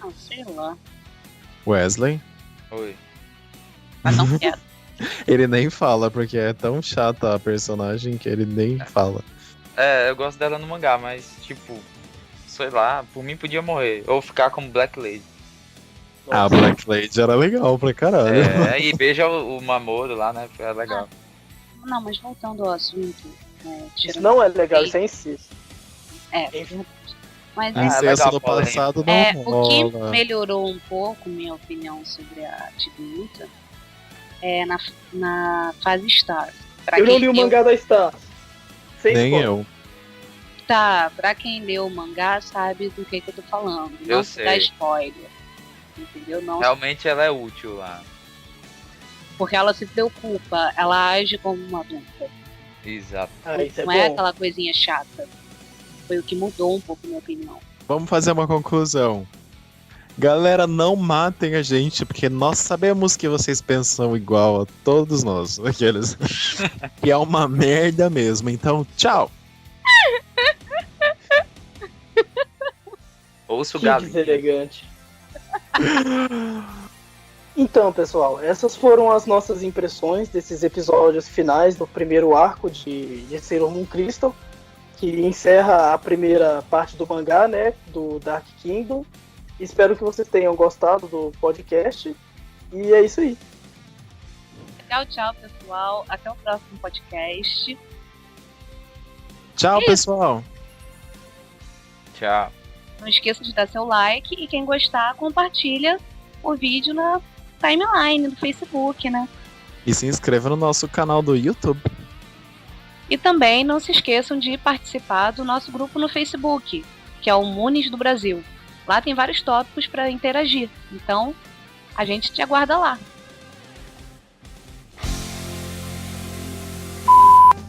Ah, sei lá. Wesley? Oi. Mas não quero. Ele nem fala, porque é tão chata a personagem que ele nem fala. É, eu gosto dela no mangá, mas tipo, sei lá, por mim podia morrer. Ou ficar como Black Lady. A Black Lady era legal pra caralho. É, e beija o Mamoru lá, né? É legal. Não, mas voltando ao assunto. Isso Tirando... não é legal, isso é incesto. É verdade. Mas Incesto legal, no polêmico. passado não o que rola. melhorou um pouco, minha opinião sobre a Tignuta, é na fase Stars. Pra Eu não quem li o leu- mangá da Stars. Sem Nem spoiler. eu. Tá, pra quem leu o mangá sabe do que eu tô falando. Eu Não se dá sei. spoiler. Entendeu? Não, Realmente ela é útil lá. porque ela se preocupa, ela age como uma adulta. Exato. Ah, isso é Não é bom. aquela coisinha chata. Foi o que mudou um pouco minha opinião. Vamos fazer uma conclusão. Galera, não matem a gente, porque nós sabemos que vocês pensam igual a todos nós. Aqueles. Que é uma merda mesmo. Então, tchau. Ouça o Que galinha. deselegante. Então, pessoal, essas foram as nossas impressões desses episódios finais do primeiro arco de Sailor Moon Crystal, que encerra a primeira parte do mangá, né, do Dark Kingdom. Espero que vocês tenham gostado do podcast. E é isso aí. Tchau, pessoal. Até o próximo podcast. Tchau, pessoal. Tchau. Não esqueça de dar seu like e quem gostar, compartilha o vídeo na timeline do Facebook, né? E se inscreva no nosso canal do YouTube. E também não se esqueçam de participar do nosso grupo no Facebook, que é o Munis do Brasil. Lá tem vários tópicos para interagir. Então, a gente te aguarda lá.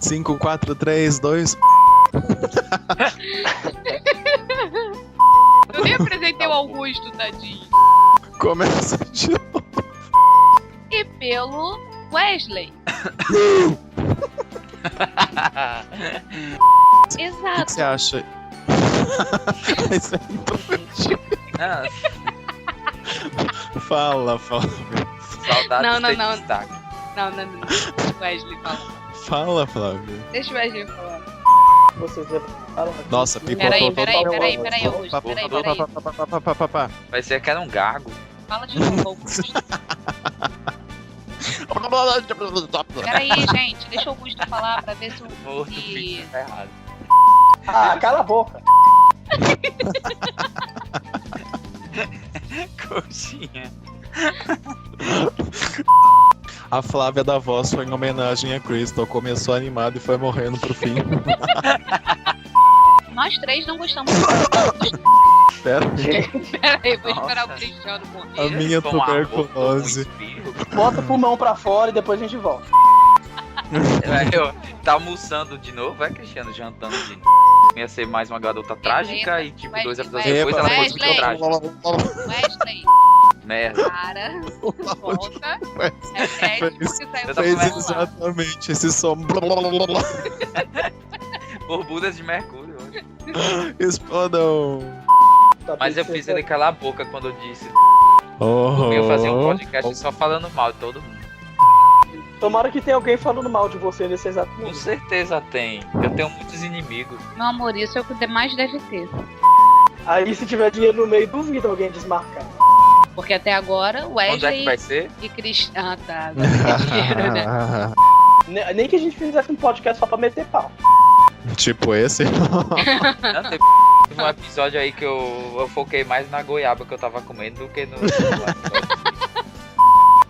5, 4, 3, 2. Eu nem apresentei o Augusto, tadinho. Começa de novo. E pelo Wesley. O que Exato. você acha? Isso é infantil. Ah, Fala. saudades Não, de não. destaque. Não. Deixa o Wesley falar. Fala, Flávio. Deixa o Wesley falar. Vocês levaram aqui. Nossa, picotou Peraí, total. Augusto. Vai ser que era um gago. Fala de novo, Augusto. Peraí, gente. Deixa o Augusto falar pra ver se o... Morto, se- bicho, tá errado. Ah, cala a boca. Coxinha. A Flávia da voz foi em homenagem a Crystal. Começou animado e foi morrendo pro fim. Nós três não gostamos. Pera, Peraí, vou esperar o Nossa. Cristiano a morrer. minha Com amor, tuberculose. com um espirro. Bota o pulmão pra fora e depois a gente volta. Tá almoçando de novo, é, Cristiano? Jantando de novo. Ia ser mais uma garota trágica e, tipo, 2 episódios depois ela foi Wesley. muito trágica. Wesley, Merda. para, volta. É Fez- que saiu Eu do tô Fez conversando. celular. exatamente esse som. Borbudas de mercúrio hoje. Explodam. Tá Mas eu pensando- fiz ele calar a boca quando eu disse Oh. que eu ia fazer um podcast só falando mal de todo mundo. Tomara que tenha alguém falando mal de você nesse exato Com momento. certeza tem. Eu tenho muitos inimigos. Meu amor, isso é o que mais deve ter. Aí se tiver dinheiro no meio, duvido alguém desmarcar. Porque até agora, Onde é que Wesley vai ser? e Cristiano. Ah, tá. Agora tem dinheiro, né? Nem que a gente fizesse um podcast só pra meter pau. Tipo esse. Não, teve um episódio aí que eu foquei mais na goiaba que eu tava comendo do que no.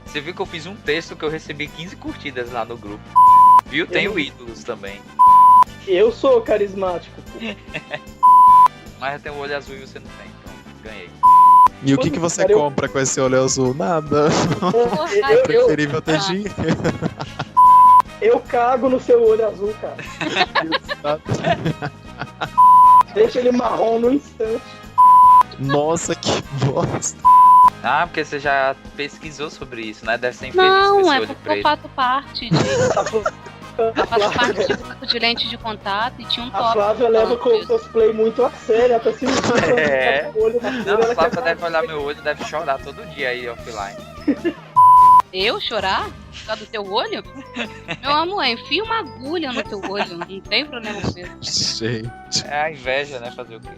Você viu que eu fiz um texto que eu recebi 15 curtidas lá no grupo. Viu? Tenho ídolos também. Eu sou carismático. Pô. Mas eu tenho o olho azul e você não tem, então ganhei. E o que você Cara, eu- compra com esse olho azul? Nada. Porra, Eu- Preferível ter Ah. dinheiro. Eu cago no seu olho azul, cara. Deixa ele marrom no instante. Nossa, que bosta. Ah, porque você já pesquisou sobre isso, né? Deve ser infeliz com Não, esse é olho porque eu preto. faço parte de. Eu faço parte de grupo de lente de contato e tinha um A tópico. Flávia leva falando o disso. cosplay muito a sério. Ela tá se mexendo É. com o olho na Não, cor, a ela Flávia quer deve olhar meu olho, deve chorar todo dia aí offline. Eu chorar? Por causa do teu olho? Meu amor, enfia uma agulha no teu olho. Não tem problema com isso. Gente. É a inveja, né? Fazer o quê?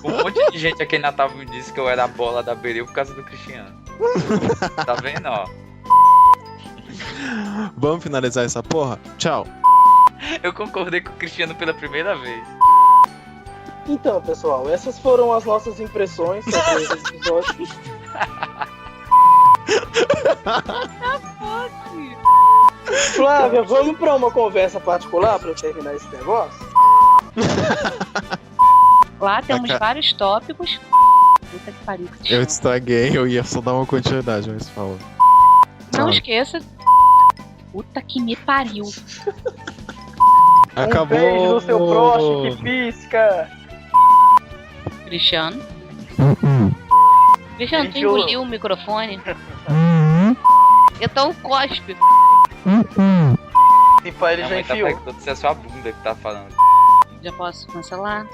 Um monte de gente aqui em Natal me disse que eu era a bola da Beril por causa do Cristiano. Tá vendo, ó? Vamos finalizar essa porra? Tchau. Eu concordei com o Cristiano pela primeira vez. Então, pessoal, essas foram as nossas impressões sobre esse episódio. Flávia, vamos pra uma conversa particular pra eu terminar esse negócio? Lá temos vários tópicos. Puta que pariu. Eu estraguei, eu ia só dar uma continuidade, mas fala. Não esqueça. Puta que me pariu. Acabou. Um beijo no seu broche que pisca. Cristiano. Cristiano, tu Beijo. engoliu o microfone? Então cospe. E pai, ele Minha já mãe tá enfiou. perguntando se é sua bunda que tá falando. Já posso cancelar?